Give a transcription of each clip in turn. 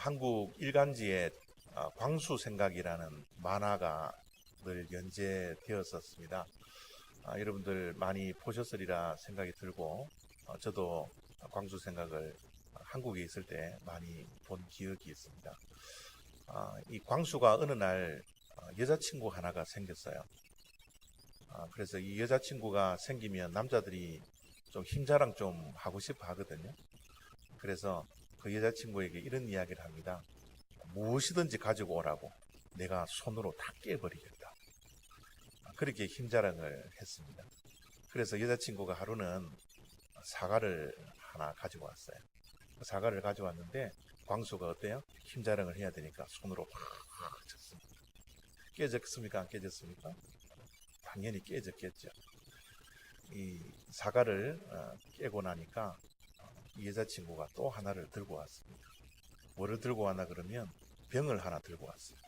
한국 일간지에 광수생각이라는 만화가 늘 연재되었었습니다. 여러분들 많이 보셨으리라 생각이 들고 저도 광수생각을 한국에 있을 때 많이 본 기억이 있습니다. 이 광수가 어느 날 여자친구 하나가 생겼어요. 그래서 이 여자친구가 생기면 남자들이 좀 힘자랑 좀 하고 싶어 하거든요. 그래서 그 여자친구에게 이런 이야기를 합니다. 무엇이든지 가지고 오라고, 내가 손으로 다 깨버리겠다. 그렇게 힘자랑을 했습니다. 그래서 여자친구가 하루는 사과를 하나 가지고 왔어요. 그 사과를 가져왔는데 광수가 어때요? 힘자랑을 해야 되니까 손으로 확 쳤습니다. 깨졌습니까? 안 깨졌습니까? 당연히 깨졌겠죠. 이 사과를 깨고 나니까 이 여자친구가 또 하나를 들고 왔습니다. 뭐를 들고 왔나 그러면 병을 하나 들고 왔어요.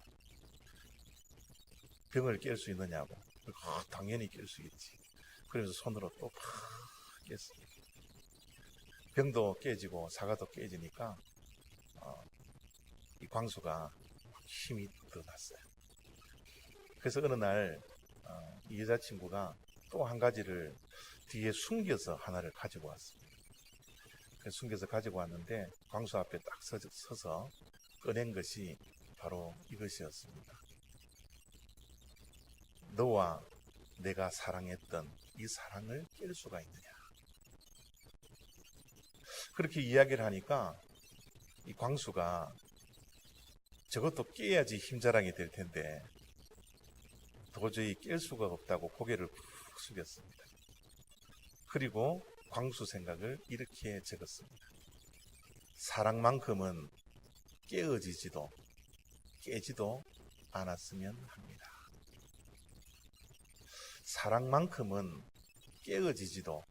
병을 깰 수 있느냐고. 당연히 깰 수 있지. 그래서 손으로 또 팍 깼습니다. 병도 깨지고 사과도 깨지니까 이 광수가 힘이 더 났어요. 그래서 어느 날 이 여자친구가 또 한 가지를 뒤에 숨겨서 하나를 가지고 왔습니다. 그래서 숨겨서 가지고 왔는데 광수 앞에 딱 서서 꺼낸 것이 바로 이것이었습니다. 너와 내가 사랑했던 이 사랑을 깰 수가 있느냐. 그렇게 이야기를 하니까 이 광수가 저것도 깨야지 힘자랑이 될 텐데 도저히 깰 수가 없다고 고개를 푹 숙였습니다. 그리고 광수 생각을 이렇게 적었습니다. 사랑만큼은 깨어지지도 깨지도 않았으면 합니다. 사랑만큼은 깨어지지도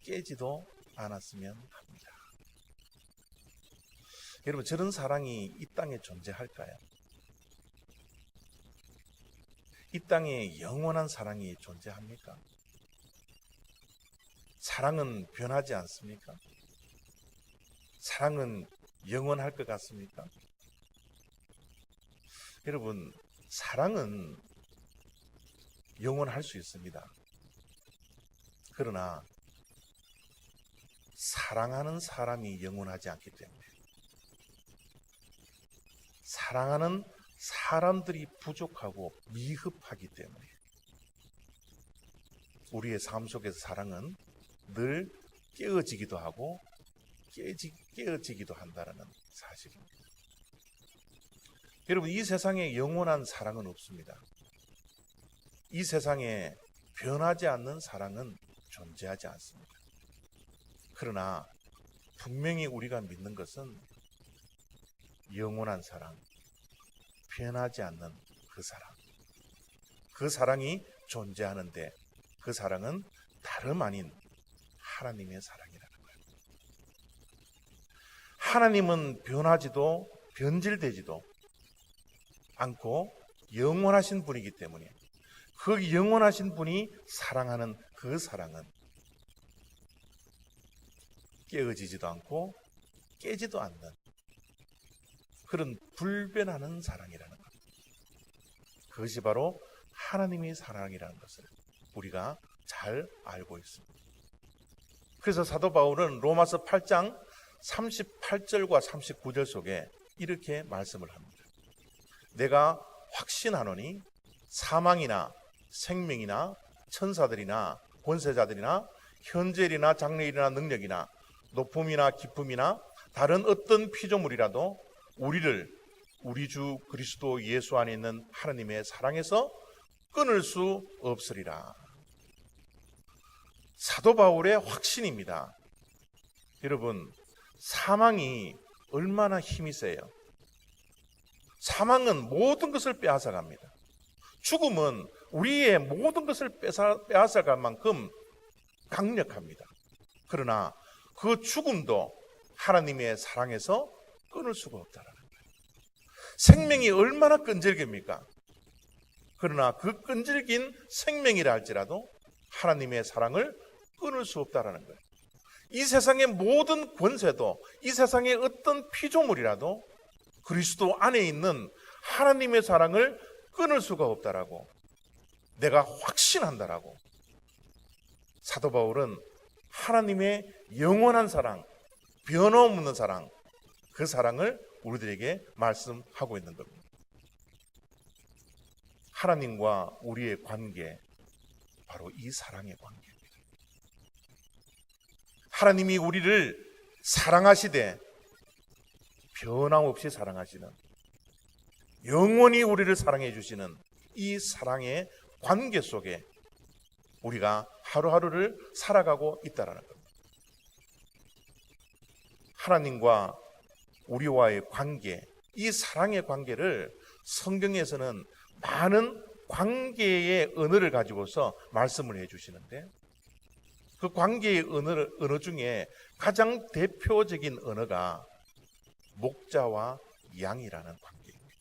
깨지도 않았으면 합니다. 여러분, 저런 사랑이 이 땅에 존재할까요? 이 땅에 영원한 사랑이 존재합니까? 사랑은 변하지 않습니까? 사랑은 영원할 것 같습니까? 여러분, 사랑은 영원할 수 있습니다. 그러나 사랑하는 사람이 영원하지 않기 때문에, 사랑하는 사람들이 부족하고 미흡하기 때문에 우리의 삶 속에서 사랑은 늘 깨어지기도 하고 깨어지기도 한다는 사실입니다. 여러분, 이 세상에 영원한 사랑은 없습니다. 이 세상에 변하지 않는 사랑은 존재하지 않습니다. 그러나 분명히 우리가 믿는 것은 영원한 사랑, 변하지 않는 그 사랑이 존재하는데 그 사랑은 다름 아닌 하나님의 사랑이라는 거예요. 하나님은 변하지도 변질되지도 않고 영원하신 분이기 때문에 그 영원하신 분이 사랑하는 그 사랑은 깨어지지도 않고 깨지도 않는 그런 불변하는 사랑이라는 것. 그것이 바로 하나님의 사랑이라는 것을 우리가 잘 알고 있습니다. 그래서 사도 바울은 로마서 8장 38절과 39절 속에 이렇게 말씀을 합니다. 내가 확신하노니 사망이나 생명이나 천사들이나 권세자들이나 현재일이나 장래일이나 능력이나 높음이나 깊음이나 다른 어떤 피조물이라도 우리를 우리 주 그리스도 예수 안에 있는 하나님의 사랑에서 끊을 수 없으리라. 사도 바울의 확신입니다. 여러분, 사망이 얼마나 힘이 세요. 사망은 모든 것을 빼앗아갑니다. 죽음은 우리의 모든 것을 빼앗아갈 만큼 강력합니다. 그러나 그 죽음도 하나님의 사랑에서 끊을 수가 없다라는 거예요. 생명이 얼마나 끈질깁니까? 그러나 그 끈질긴 생명이라 할지라도 하나님의 사랑을 끊을 수 없다라는 거예요. 이 세상의 모든 권세도 이 세상의 어떤 피조물이라도 그리스도 안에 있는 하나님의 사랑을 끊을 수가 없다라고, 내가 확신한다라고. 사도 바울은 하나님의 영원한 사랑, 변함없는 사랑, 그 사랑을 우리들에게 말씀하고 있는 겁니다. 하나님과 우리의 관계, 바로 이 사랑의 관계입니다. 하나님이 우리를 사랑하시되 변함없이 사랑하시는, 영원히 우리를 사랑해 주시는 이 사랑의 관계 속에 우리가 하루하루를 살아가고 있다는 겁니다. 하나님과 우리와의 관계, 이 사랑의 관계를 성경에서는 많은 관계의 언어를 가지고서 말씀을 해주시는데, 그 관계의 언어 중에 가장 대표적인 언어가 목자와 양이라는 관계입니다.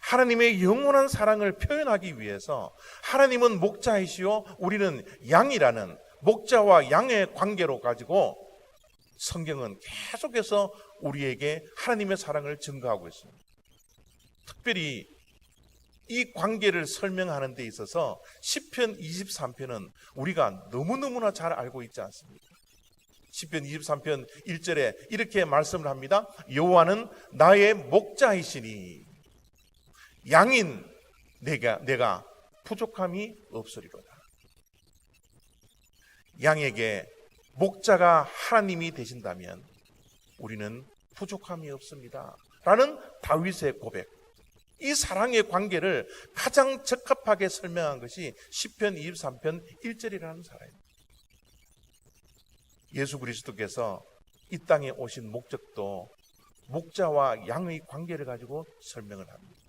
하나님의 영원한 사랑을 표현하기 위해서 하나님은 목자이시요 우리는 양이라는 목자와 양의 관계로 가지고 성경은 계속해서 우리에게 하나님의 사랑을 증거하고 있습니다. 특별히 이 관계를 설명하는 데 있어서 시편 23편은 우리가 너무너무나 잘 알고 있지 않습니까? 시편 23편 1절에 이렇게 말씀을 합니다. 여호와는 나의 목자이시니 양인 내가 부족함이 없으리로다. 양에게 목자가 하나님이 되신다면 우리는 부족함이 없습니다 라는 다윗의 고백, 이 사랑의 관계를 가장 적합하게 설명한 것이 시편 23편 1절이라는 사랑입니다. 예수 그리스도께서 이 땅에 오신 목적도 목자와 양의 관계를 가지고 설명을 합니다.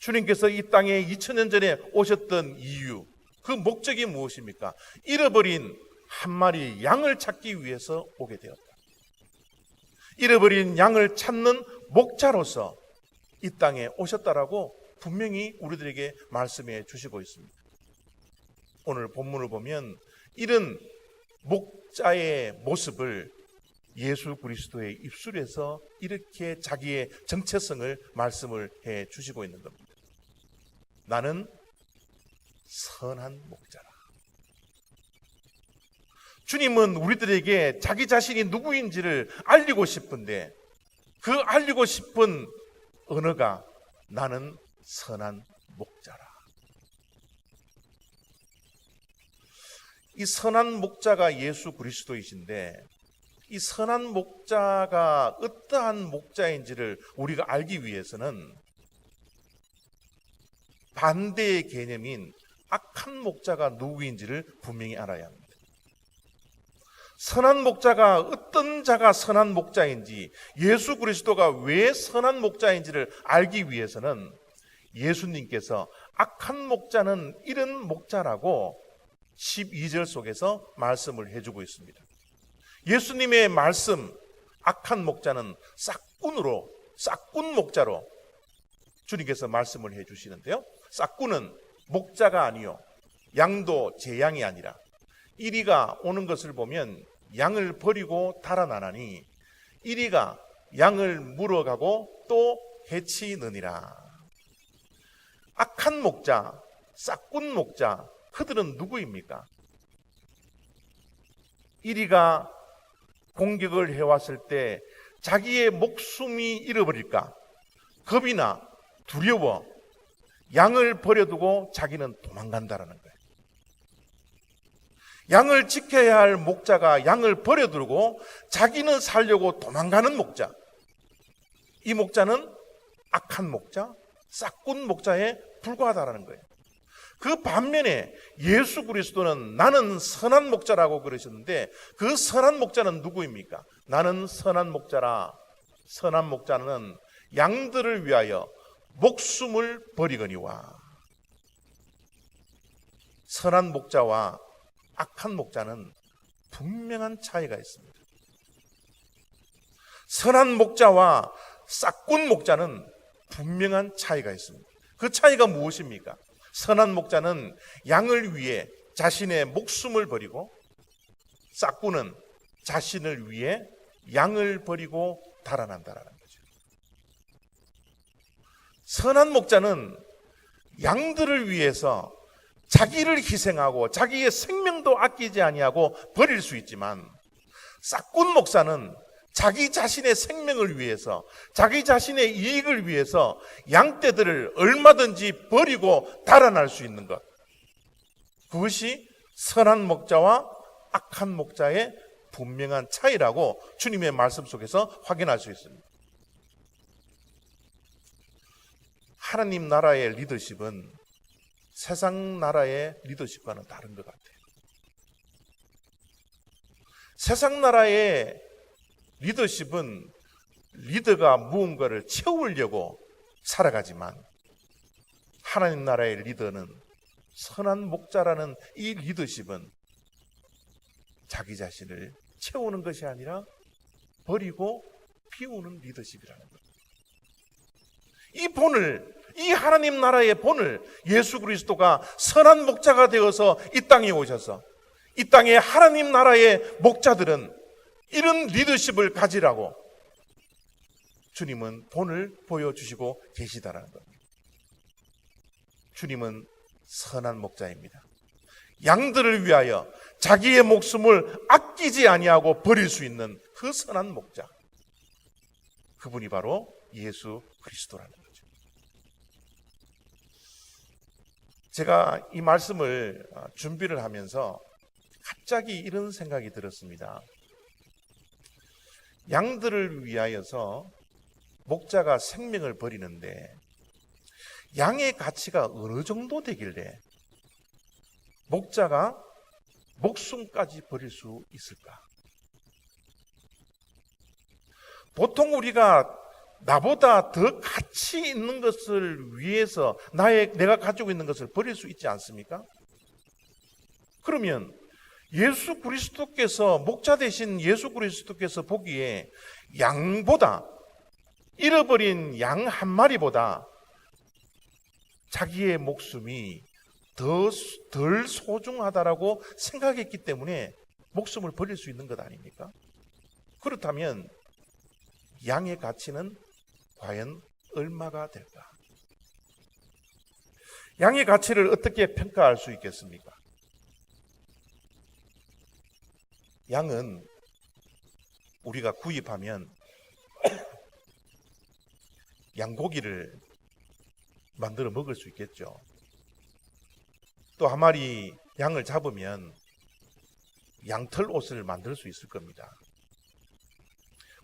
주님께서 이 땅에 2000년 전에 오셨던 이유, 그 목적이 무엇입니까? 잃어버린 한 마리 양을 찾기 위해서 오게 되었다. 잃어버린 양을 찾는 목자로서 이 땅에 오셨다라고 분명히 우리들에게 말씀해 주시고 있습니다. 오늘 본문을 보면 이런 목자의 모습을 예수 그리스도의 입술에서 이렇게 자기의 정체성을 말씀을 해 주시고 있는 겁니다. 나는 선한 목자라. 주님은 우리들에게 자기 자신이 누구인지를 알리고 싶은데, 그 알리고 싶은 언어가 나는 선한 목자라. 이 선한 목자가 예수 그리스도이신데, 이 선한 목자가 어떠한 목자인지를 우리가 알기 위해서는 반대의 개념인 악한 목자가 누구인지를 분명히 알아야 합니다. 선한 목자가 어떤 자가 선한 목자인지, 예수 그리스도가 왜 선한 목자인지를 알기 위해서는 예수님께서 악한 목자는 이런 목자라고 12절 속에서 말씀을 해주고 있습니다. 예수님의 말씀, 악한 목자는 싹꾼 목자로 주님께서 말씀을 해주시는데요, 싹꾼은 목자가 아니요 양도 제 양이 아니라 이리가 오는 것을 보면 양을 버리고 달아나나니 이리가 양을 물어가고 또 해치느니라. 악한 목자, 싹꾼 목자, 그들은 누구입니까? 이리가 공격을 해왔을 때 자기의 목숨이 잃어버릴까 겁이나 두려워 양을 버려두고 자기는 도망간다라는 거예요. 양을 지켜야 할 목자가 양을 버려두고 자기는 살려고 도망가는 목자, 이 목자는 악한 목자, 싹꾼 목자에 불과하다라는 거예요. 그 반면에 예수 그리스도는 나는 선한 목자라고 그러셨는데, 그 선한 목자는 누구입니까? 나는 선한 목자라. 선한 목자는 양들을 위하여 목숨을 버리거니와. 선한 목자와 악한 목자는 분명한 차이가 있습니다. 선한 목자와 싹꾼 목자는 분명한 차이가 있습니다. 그 차이가 무엇입니까? 선한 목자는 양을 위해 자신의 목숨을 버리고, 싹꾼은 자신을 위해 양을 버리고 달아난다라는 거죠. 선한 목자는 양들을 위해서 자기를 희생하고 자기의 생명도 아끼지 아니하고 버릴 수 있지만, 싹군 목사는 자기 자신의 생명을 위해서, 자기 자신의 이익을 위해서 양떼들을 얼마든지 버리고 달아날 수 있는 것, 그것이 선한 목자와 악한 목자의 분명한 차이라고 주님의 말씀 속에서 확인할 수 있습니다. 하나님 나라의 리더십은 세상 나라의 리더십과는 다른 것 같아요. 세상 나라의 리더십은 리더가 무언가를 채우려고 살아가지만, 하나님 나라의 리더는, 선한 목자라는 이 리더십은 자기 자신을 채우는 것이 아니라 버리고 피우는 리더십이라는 것. 이 본을, 이 하나님 나라의 본을 예수 그리스도가 선한 목자가 되어서 이 땅에 오셔서, 이 땅의 하나님 나라의 목자들은 이런 리더십을 가지라고 주님은 본을 보여주시고 계시다라는 겁니다. 주님은 선한 목자입니다. 양들을 위하여 자기의 목숨을 아끼지 아니하고 버릴 수 있는 그 선한 목자, 그분이 바로 예수 그리스도라는 거죠. 제가 이 말씀을 준비를 하면서 갑자기 이런 생각이 들었습니다. 양들을 위하여서 목자가 생명을 버리는데 양의 가치가 어느 정도 되길래 목자가 목숨까지 버릴 수 있을까? 보통 우리가 나보다 더 가치 있는 것을 위해서 내가 가지고 있는 것을 버릴 수 있지 않습니까? 그러면 예수 그리스도께서, 목자 되신 예수 그리스도께서 보기에 양보다, 잃어버린 양 한 마리보다 자기의 목숨이 덜 소중하다라고 생각했기 때문에 목숨을 버릴 수 있는 것 아닙니까? 그렇다면 양의 가치는 과연 얼마가 될까? 양의 가치를 어떻게 평가할 수 있겠습니까? 양은 우리가 구입하면 양고기를 만들어 먹을 수 있겠죠. 또 한 마리 양을 잡으면 양털 옷을 만들 수 있을 겁니다.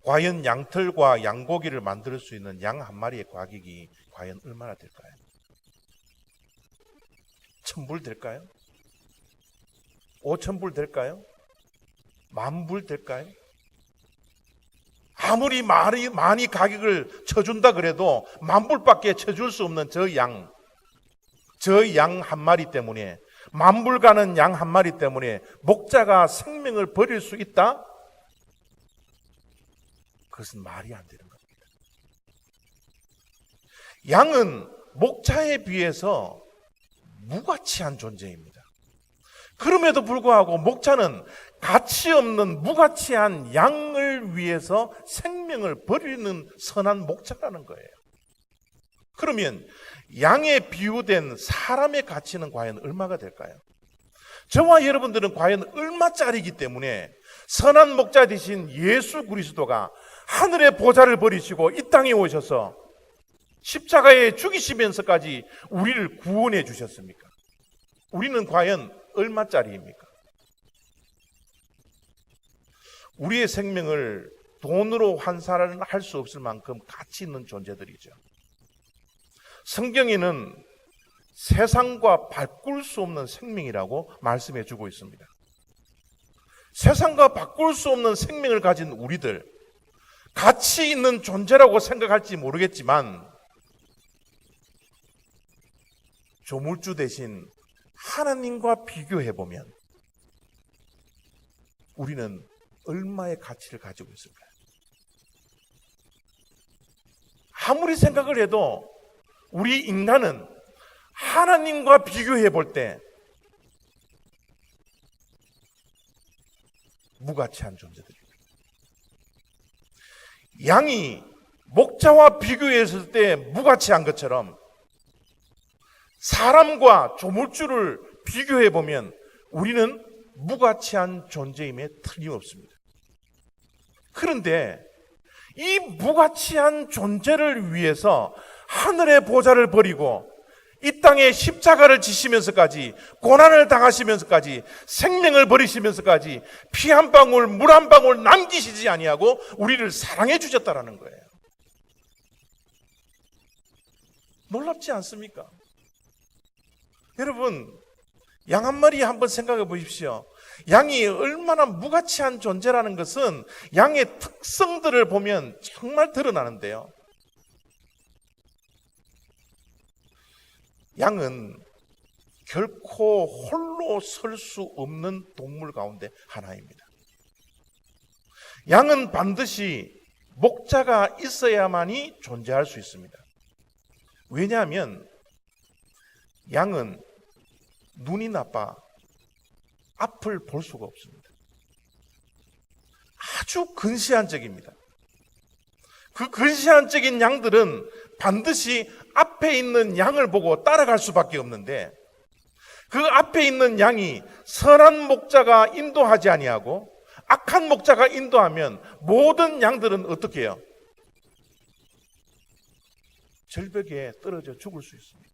과연 양털과 양고기를 만들 수 있는 양 한 마리의 가격이 과연 얼마나 될까요? 1,000불 될까요? 5,000불 될까요? 10,000불 될까요? 아무리 많이 가격을 쳐준다 그래도 10,000불밖에 쳐줄 수 없는 저 양 한 마리 때문에, 10,000불 가는 양 한 마리 때문에 목자가 생명을 버릴 수 있다? 그것은 말이 안 되는 겁니다. 양은 목자에 비해서 무가치한 존재입니다. 그럼에도 불구하고 목자는 가치 없는 무가치한 양을 위해서 생명을 버리는 선한 목자라는 거예요. 그러면 양에 비유된 사람의 가치는 과연 얼마가 될까요? 저와 여러분들은 과연 얼마짜리이기 때문에 선한 목자 되신 예수 그리스도가 하늘의 보좌를 버리시고 이 땅에 오셔서 십자가에 죽이시면서까지 우리를 구원해 주셨습니까? 우리는 과연 얼마짜리입니까? 우리의 생명을 돈으로 환산할 수 없을 만큼 가치 있는 존재들이죠. 성경에는 세상과 바꿀 수 없는 생명이라고 말씀해 주고 있습니다. 세상과 바꿀 수 없는 생명을 가진 우리들, 가치 있는 존재라고 생각할지 모르겠지만 조물주 대신 하나님과 비교해보면 우리는 얼마의 가치를 가지고 있을까요? 아무리 생각을 해도 우리 인간은 하나님과 비교해 볼 때 무가치한 존재들입니다. 양이 목자와 비교했을 때 무가치한 것처럼 사람과 조물주를 비교해 보면 우리는 무가치한 존재임에 틀림없습니다. 그런데 이 무가치한 존재를 위해서 하늘의 보좌를 버리고 이 땅에 십자가를 지시면서까지, 고난을 당하시면서까지, 생명을 버리시면서까지 피 한 방울, 물 한 방울 남기시지 아니하고 우리를 사랑해 주셨다라는 거예요. 놀랍지 않습니까? 여러분, 양 한 마리 한번 생각해 보십시오. 양이 얼마나 무가치한 존재라는 것은 양의 특성들을 보면 정말 드러나는데요. 양은 결코 홀로 설 수 없는 동물 가운데 하나입니다. 양은 반드시 목자가 있어야만이 존재할 수 있습니다. 왜냐하면 양은 눈이 나빠 앞을 볼 수가 없습니다. 아주 근시안적입니다. 그 근시안적인 양들은 반드시 앞에 있는 양을 보고 따라갈 수밖에 없는데, 그 앞에 있는 양이 선한 목자가 인도하지 아니하고 악한 목자가 인도하면 모든 양들은 어떻게 해요? 절벽에 떨어져 죽을 수 있습니다.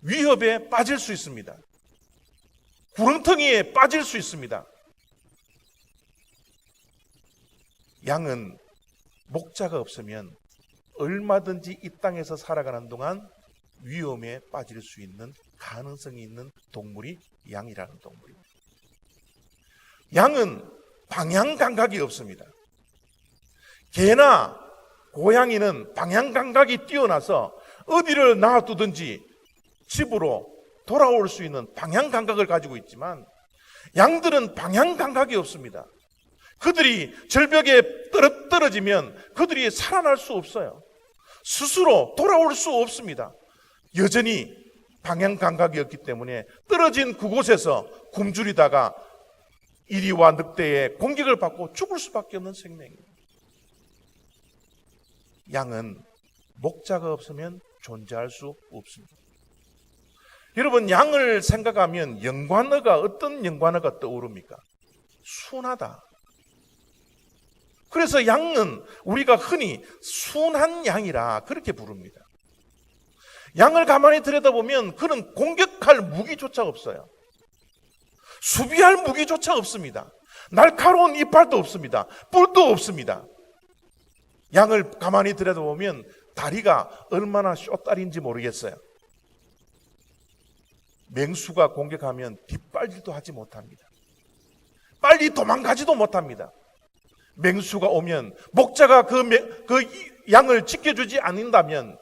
위협에 빠질 수 있습니다. 구렁텅이에 빠질 수 있습니다. 양은 목자가 없으면 얼마든지 이 땅에서 살아가는 동안 위험에 빠질 수 있는 가능성이 있는 동물이 양이라는 동물입니다. 양은 방향 감각이 없습니다. 개나 고양이는 방향 감각이 뛰어나서 어디를 놔두든지 집으로 돌아올 수 있는 방향 감각을 가지고 있지만, 양들은 방향 감각이 없습니다. 그들이 절벽에 떨어지면 그들이 살아날 수 없어요. 스스로 돌아올 수 없습니다. 여전히 방향 감각이 없기 때문에 떨어진 그곳에서 굶주리다가 이리와 늑대의 공격을 받고 죽을 수밖에 없는 생명입니다. 양은 목자가 없으면 존재할 수 없습니다. 여러분, 양을 생각하면 연관어가, 어떤 연관어가 떠오릅니까? 순하다. 그래서 양은 우리가 흔히 순한 양이라 그렇게 부릅니다. 양을 가만히 들여다보면 그는 공격할 무기조차 없어요. 수비할 무기조차 없습니다. 날카로운 이빨도 없습니다. 뿔도 없습니다. 양을 가만히 들여다보면 다리가 얼마나 쇼다리인지 모르겠어요. 맹수가 공격하면 뒷발질도 하지 못합니다. 빨리 도망가지도 못합니다. 맹수가 오면 목자가 그 양을 지켜주지 않는다면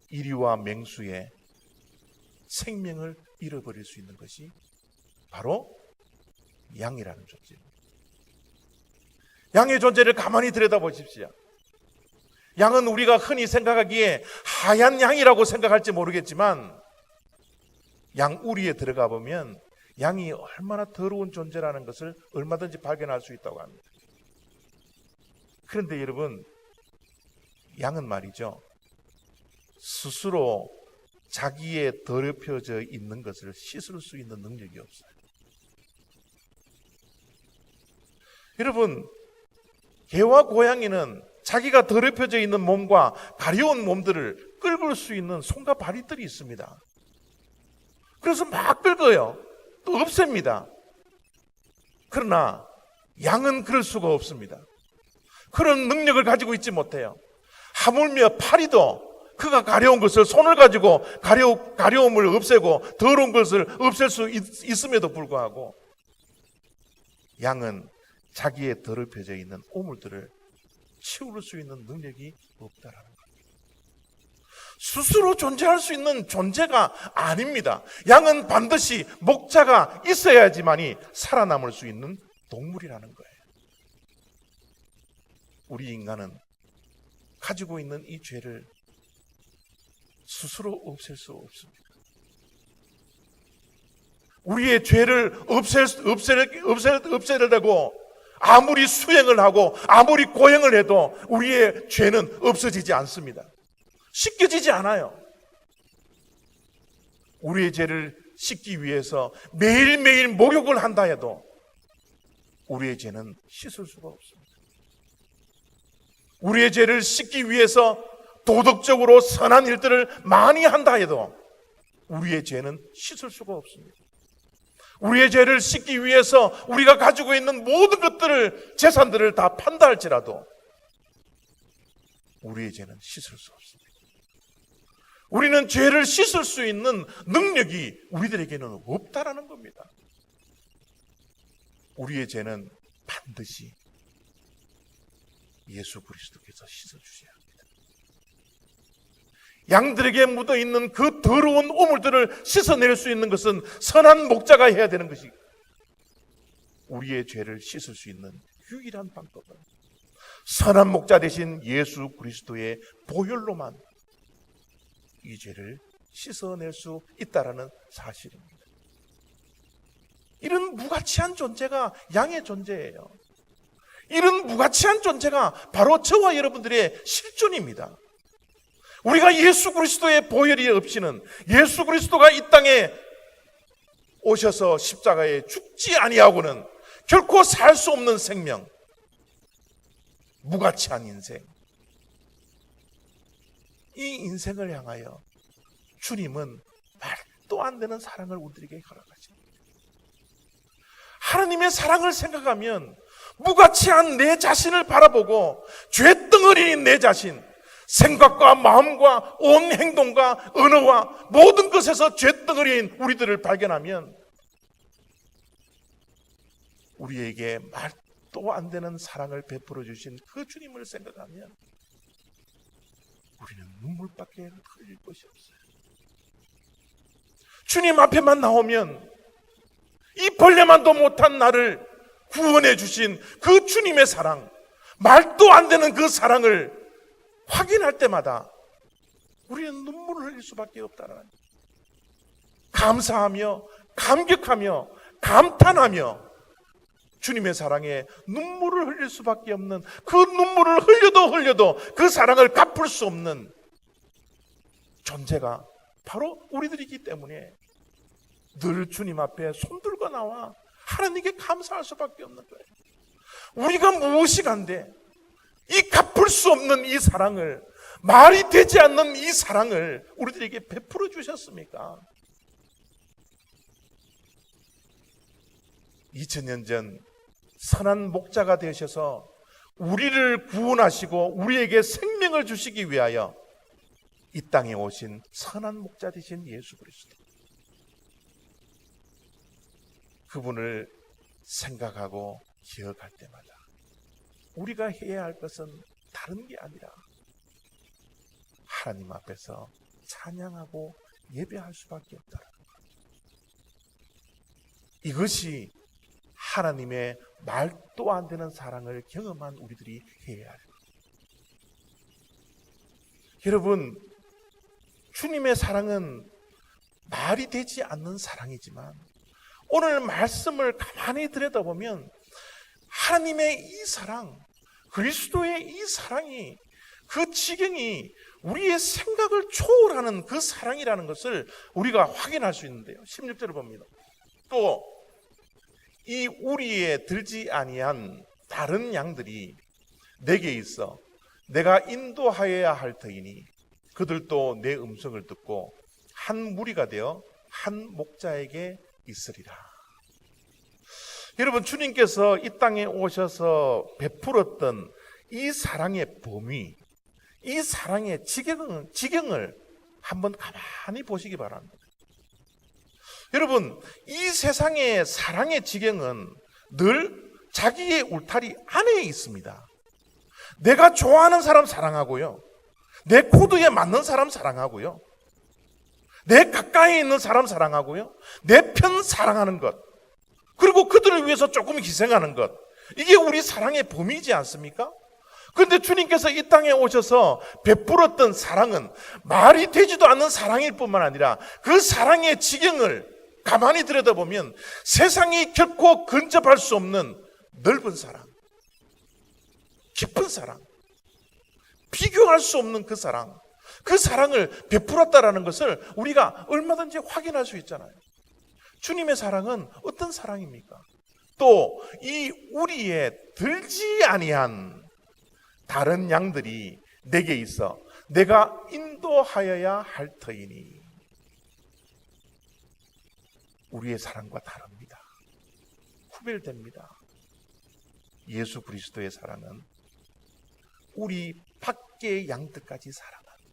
이리와 맹수의 생명을 잃어버릴 수 있는 것이 바로 양이라는 존재입니다. 양의 존재를 가만히 들여다보십시오. 양은 우리가 흔히 생각하기에 하얀 양이라고 생각할지 모르겠지만, 양 우리에 들어가 보면 양이 얼마나 더러운 존재라는 것을 얼마든지 발견할 수 있다고 합니다. 그런데 여러분, 양은 말이죠, 스스로 자기의 더럽혀져 있는 것을 씻을 수 있는 능력이 없어요. 여러분, 개와 고양이는 자기가 더럽혀져 있는 몸과 가려운 몸들을 긁을 수 있는 손과 발이들이 있습니다. 그래서 막 긁어요. 또 없앱니다. 그러나 양은 그럴 수가 없습니다. 그런 능력을 가지고 있지 못해요. 하물며 파리도 그가 가려운 것을 손을 가지고 가려움을 없애고 더러운 것을 없앨 수 있음에도 불구하고 양은 자기의 더럽혀져 있는 오물들을 치울 수 있는 능력이 없다라는 겁니다. 스스로 존재할 수 있는 존재가 아닙니다. 양은 반드시 목자가 있어야지만이 살아남을 수 있는 동물이라는 거예요. 우리 인간은 가지고 있는 이 죄를 스스로 없앨 수 없습니다. 우리의 죄를 없애려고 아무리 수행을 하고 아무리 고행을 해도 우리의 죄는 없어지지 않습니다. 씻겨지지 않아요. 우리의 죄를 씻기 위해서 매일매일 목욕을 한다 해도 우리의 죄는 씻을 수가 없습니다. 우리의 죄를 씻기 위해서 도덕적으로 선한 일들을 많이 한다 해도 우리의 죄는 씻을 수가 없습니다. 우리의 죄를 씻기 위해서 우리가 가지고 있는 모든 것들을, 재산들을 다 판다 할지라도 우리의 죄는 씻을 수 없습니다. 우리는 죄를 씻을 수 있는 능력이 우리들에게는 없다라는 겁니다. 우리의 죄는 반드시 예수 그리스도께서 씻어주셔야 합니다. 양들에게 묻어있는 그 더러운 오물들을 씻어낼 수 있는 것은 선한 목자가 해야 되는 것이, 우리의 죄를 씻을 수 있는 유일한 방법은 선한 목자 되신 예수 그리스도의 보혈로만 이 죄를 씻어낼 수 있다라는 사실입니다. 이런 무가치한 존재가 양의 존재예요. 이런 무가치한 존재가 바로 저와 여러분들의 실존입니다. 우리가 예수 그리스도의 보혈이 없이는, 예수 그리스도가 이 땅에 오셔서 십자가에 죽지 아니하고는 결코 살 수 없는 생명, 무가치한 인생, 이 인생을 향하여 주님은 말도 안 되는 사랑을 우리에게 허락하죠. 하나님의 사랑을 생각하면 무가치한 내 자신을 바라보고 죄덩어리인 내 자신, 생각과 마음과 온 행동과 언어와 모든 것에서 죄덩어리인 우리들을 발견하면 우리에게 말도 안 되는 사랑을 베풀어 주신 그 주님을 생각하면 우리는 눈물밖에 흘릴 것이 없어요. 주님 앞에만 나오면 이 벌레만도 못한 나를 구원해 주신 그 주님의 사랑, 말도 안 되는 그 사랑을 확인할 때마다 우리는 눈물을 흘릴 수밖에 없다는, 감사하며 감격하며 감탄하며 주님의 사랑에 눈물을 흘릴 수밖에 없는, 그 눈물을 흘려도 그 사랑을 갚을 수 없는 존재가 바로 우리들이기 때문에 늘 주님 앞에 손들고 나와 하나님께 감사할 수밖에 없는 거예요. 우리가 무엇이 간데 이 갚을 수 없는 이 사랑을, 말이 되지 않는 이 사랑을 우리들에게 베풀어 주셨습니까? 2000년 전 선한 목자가 되셔서 우리를 구원하시고 우리에게 생명을 주시기 위하여 이 땅에 오신 선한 목자 되신 예수 그리스도, 그분을 생각하고 기억할 때마다 우리가 해야 할 것은 다른 게 아니라 하나님 앞에서 찬양하고 예배할 수밖에 없다는 것. 이것이 하나님의 말도 안 되는 사랑을 경험한 우리들이 해야 할 것. 여러분, 주님의 사랑은 말이 되지 않는 사랑이지만 오늘 말씀을 가만히 들여다보면 하나님의 이 사랑, 그리스도의 이 사랑이, 그 지경이 우리의 생각을 초월하는 그 사랑이라는 것을 우리가 확인할 수 있는데요. 16절을 봅니다. 또 이 우리에 들지 아니한 다른 양들이 내게 있어 내가 인도하여야 할 터이니 그들도 내 음성을 듣고 한 무리가 되어 한 목자에게 있으리라. 여러분, 주님께서 이 땅에 오셔서 베풀었던 이 사랑의 범위, 이 사랑의 지경을 한번 가만히 보시기 바랍니다. 여러분, 이 세상의 사랑의 지경은 늘 자기의 울타리 안에 있습니다. 내가 좋아하는 사람 사랑하고요, 내 코드에 맞는 사람 사랑하고요, 내 가까이 있는 사람 사랑하고요, 내 편 사랑하는 것, 그리고 그들을 위해서 조금 희생하는 것, 이게 우리 사랑의 범위이지 않습니까? 그런데 주님께서 이 땅에 오셔서 베풀었던 사랑은 말이 되지도 않는 사랑일 뿐만 아니라 그 사랑의 지경을 가만히 들여다보면 세상이 결코 근접할 수 없는 넓은 사랑, 큰 사랑, 비교할 수 없는 그 사랑, 그 사랑을 베풀었다라는 것을 우리가 얼마든지 확인할 수 있잖아요. 주님의 사랑은 어떤 사랑입니까? 또 이 우리의 들지 아니한 다른 양들이 내게 있어 내가 인도하여야 할 터이니. 우리의 사랑과 다릅니다. 구별됩니다. 예수 그리스도의 사랑은 우리 밖의 양들까지 사랑하는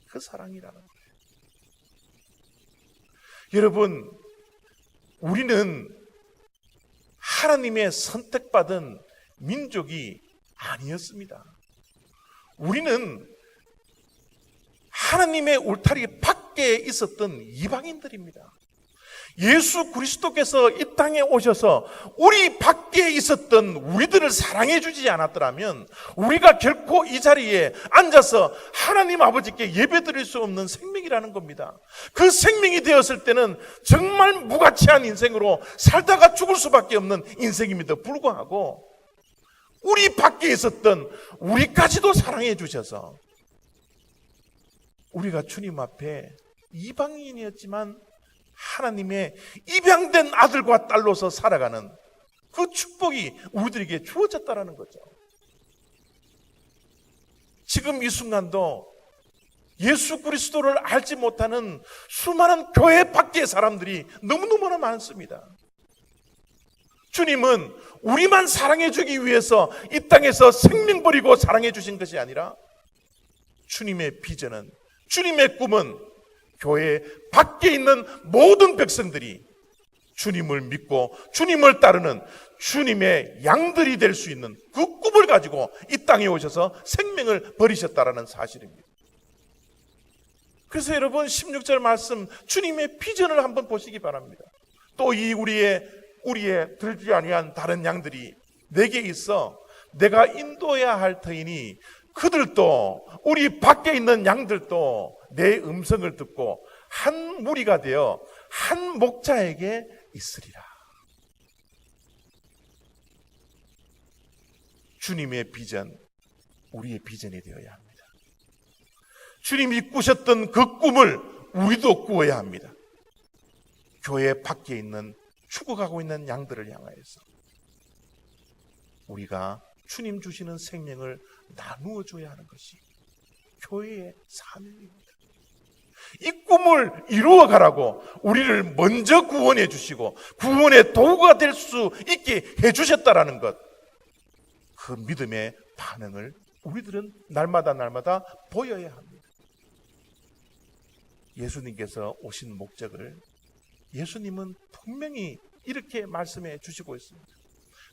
그 사랑이라는 거예요. 여러분, 우리는 하나님의 선택받은 민족이 아니었습니다. 우리는 하나님의 울타리 밖에 있었던 이방인들입니다. 예수 그리스도께서 이 땅에 오셔서 우리 밖에 있었던 우리들을 사랑해 주지 않았더라면 우리가 결코 이 자리에 앉아서 하나님 아버지께 예배드릴 수 없는 생명이라는 겁니다. 그 생명이 되었을 때는 정말 무가치한 인생으로 살다가 죽을 수밖에 없는 인생임에도 불구하고 우리 밖에 있었던 우리까지도 사랑해 주셔서 우리가 주님 앞에 이방인이었지만 하나님의 입양된 아들과 딸로서 살아가는 그 축복이 우리들에게 주어졌다라는 거죠. 지금 이 순간도 예수 그리스도를 알지 못하는 수많은 교회 밖의 사람들이 너무너무나 많습니다. 주님은 우리만 사랑해 주기 위해서 이 땅에서 생명 버리고 사랑해 주신 것이 아니라 주님의 비전은, 주님의 꿈은 교회 밖에 있는 모든 백성들이 주님을 믿고 주님을 따르는 주님의 양들이 될 수 있는 그 꿈을 가지고 이 땅에 오셔서 생명을 버리셨다라는 사실입니다. 그래서 여러분 16절 말씀 주님의 비전을 한번 보시기 바랍니다. 또 이 우리의 들지 아니한 다른 양들이 내게 있어 내가 인도해야 할 터이니 그들도 우리 밖에 있는 양들도 내 음성을 듣고 한 무리가 되어 한 목자에게 있으리라. 주님의 비전, 우리의 비전이 되어야 합니다. 주님이 꾸셨던 그 꿈을 우리도 꾸어야 합니다. 교회 밖에 있는 죽어가고 있는 양들을 향하여서 우리가 주님 주시는 생명을 나누어 줘야 하는 것이 교회의 사명입니다. 이 꿈을 이루어 가라고 우리를 먼저 구원해 주시고 구원의 도구가 될 수 있게 해 주셨다라는 것, 그 믿음의 반응을 우리들은 날마다 보여야 합니다. 예수님께서 오신 목적을 예수님은 분명히 이렇게 말씀해 주시고 있습니다.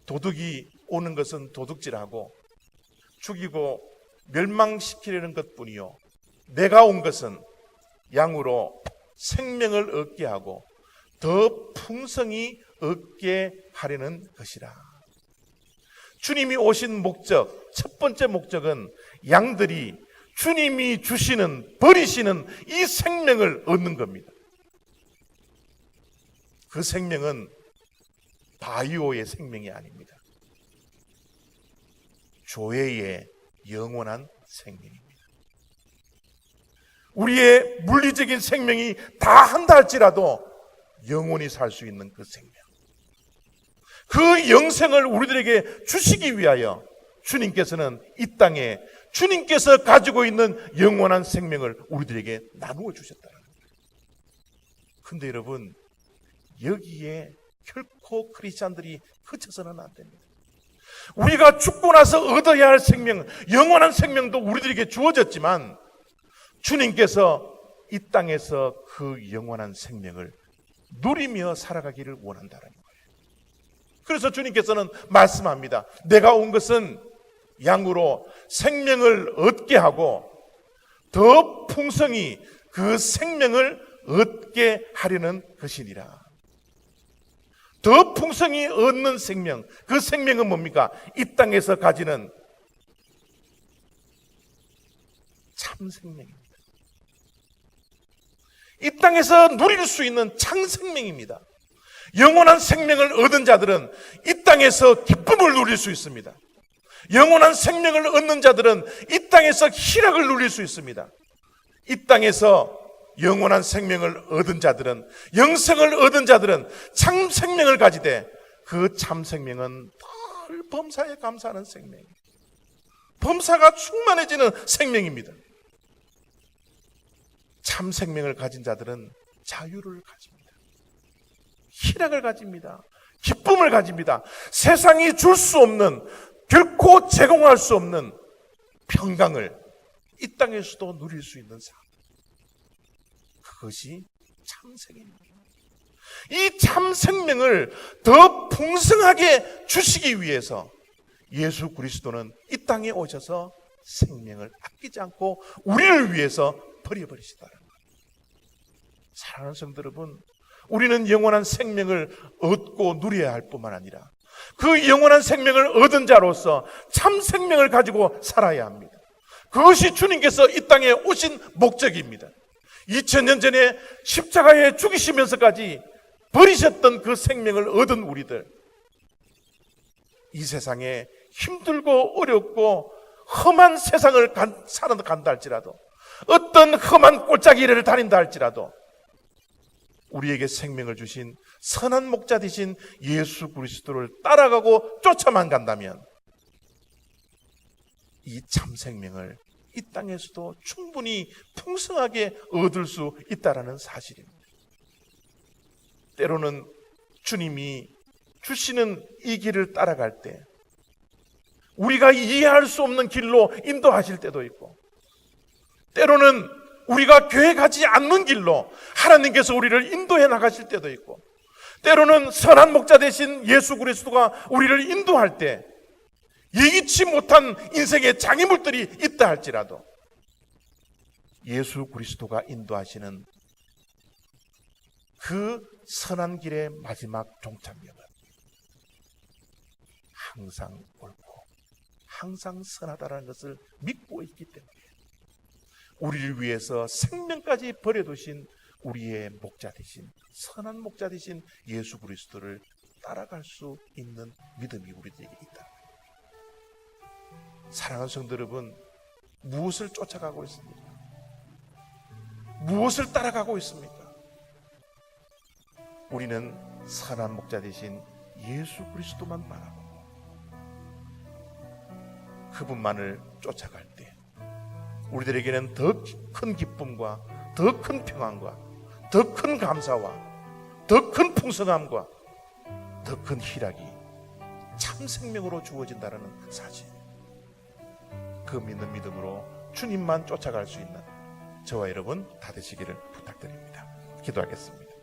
도둑이 오는 것은 도둑질하고 죽이고 멸망시키려는 것뿐이요 내가 온 것은 양으로 생명을 얻게 하고 더 풍성히 얻게 하려는 것이라. 주님이 오신 목적, 첫 번째 목적은 양들이 주님이 주시는, 버리시는 이 생명을 얻는 겁니다. 그 생명은 바이오의 생명이 아닙니다. 조회의 영원한 생명입니다. 우리의 물리적인 생명이 다 한다 할지라도 영원히 살 수 있는 그 생명, 그 영생을 우리들에게 주시기 위하여 주님께서는 이 땅에 주님께서 가지고 있는 영원한 생명을 우리들에게 나누어 주셨다는 거예요. 그런데 여러분, 여기에 결코 크리스찬들이 그쳐서는 안 됩니다. 우리가 죽고 나서 얻어야 할 생명, 영원한 생명도 우리들에게 주어졌지만 주님께서 이 땅에서 그 영원한 생명을 누리며 살아가기를 원한다는 거예요. 그래서 주님께서는 말씀합니다. 내가 온 것은 양으로 생명을 얻게 하고 더 풍성히 그 생명을 얻게 하려는 것이니라. 더 풍성히 얻는 생명, 그 생명은 뭡니까? 이 땅에서 가지는 참 생명입니다. 이 땅에서 누릴 수 있는 참 생명입니다. 영원한 생명을 얻은 자들은 이 땅에서 기쁨을 누릴 수 있습니다. 영원한 생명을 얻는 자들은 이 땅에서 희락을 누릴 수 있습니다. 이 땅에서 영원한 생명을 얻은 자들은, 영생을 얻은 자들은 참 생명을 가지되 그 참 생명은 늘 범사에 감사하는 생명, 범사가 충만해지는 생명입니다. 참 생명을 가진 자들은 자유를 가집니다. 희락을 가집니다. 기쁨을 가집니다. 세상이 줄 수 없는, 결코 제공할 수 없는 평강을 이 땅에서도 누릴 수 있는 삶, 그것이 참생입니다. 이 참생명을 더 풍성하게 주시기 위해서 예수 그리스도는 이 땅에 오셔서 생명을 아끼지 않고 우리를 위해서 버려버리시다는 것. 사랑하는 성도 여러분, 우리는 영원한 생명을 얻고 누려야 할 뿐만 아니라 그 영원한 생명을 얻은 자로서 참 생명을 가지고 살아야 합니다. 그것이 주님께서 이 땅에 오신 목적입니다. 2000년 전에 십자가에 죽으시면서까지 버리셨던 그 생명을 얻은 우리들, 이 세상에 힘들고 어렵고 험한 세상을 살아간다 할지라도, 어떤 험한 골짜기를 다닌다 할지라도 우리에게 생명을 주신 선한 목자 되신 예수 그리스도를 따라가고 쫓아만 간다면 이 참 생명을 이 땅에서도 충분히 풍성하게 얻을 수 있다는 사실입니다. 때로는 주님이 주시는 이 길을 따라갈 때 우리가 이해할 수 없는 길로 인도하실 때도 있고, 때로는 우리가 계획하지 않는 길로 하나님께서 우리를 인도해 나가실 때도 있고, 때로는 선한 목자 되신 예수 그리스도가 우리를 인도할 때 예기치 못한 인생의 장애물들이 있다 할지라도 예수 그리스도가 인도하시는 그 선한 길의 마지막 종착역은 항상 옳고 항상 선하다는 것을 믿고 있기 때문에 우리를 위해서 생명까지 버려두신 우리의 목자 되신, 선한 목자 되신 예수 그리스도를 따라갈 수 있는 믿음이 우리에게 있다. 사랑하는 성도 여러분, 무엇을 쫓아가고 있습니까? 무엇을 따라가고 있습니까? 우리는 선한 목자 되신 예수 그리스도만 바라보고 그분만을 쫓아갈 때 우리들에게는 더 큰 기쁨과 더 큰 평안과 더 큰 감사와 더 큰 풍성함과 더 큰 희락이 참 생명으로 주어진다는 사실, 그 믿는 믿음으로 주님만 쫓아갈 수 있는 저와 여러분 다 되시기를 부탁드립니다. 기도하겠습니다.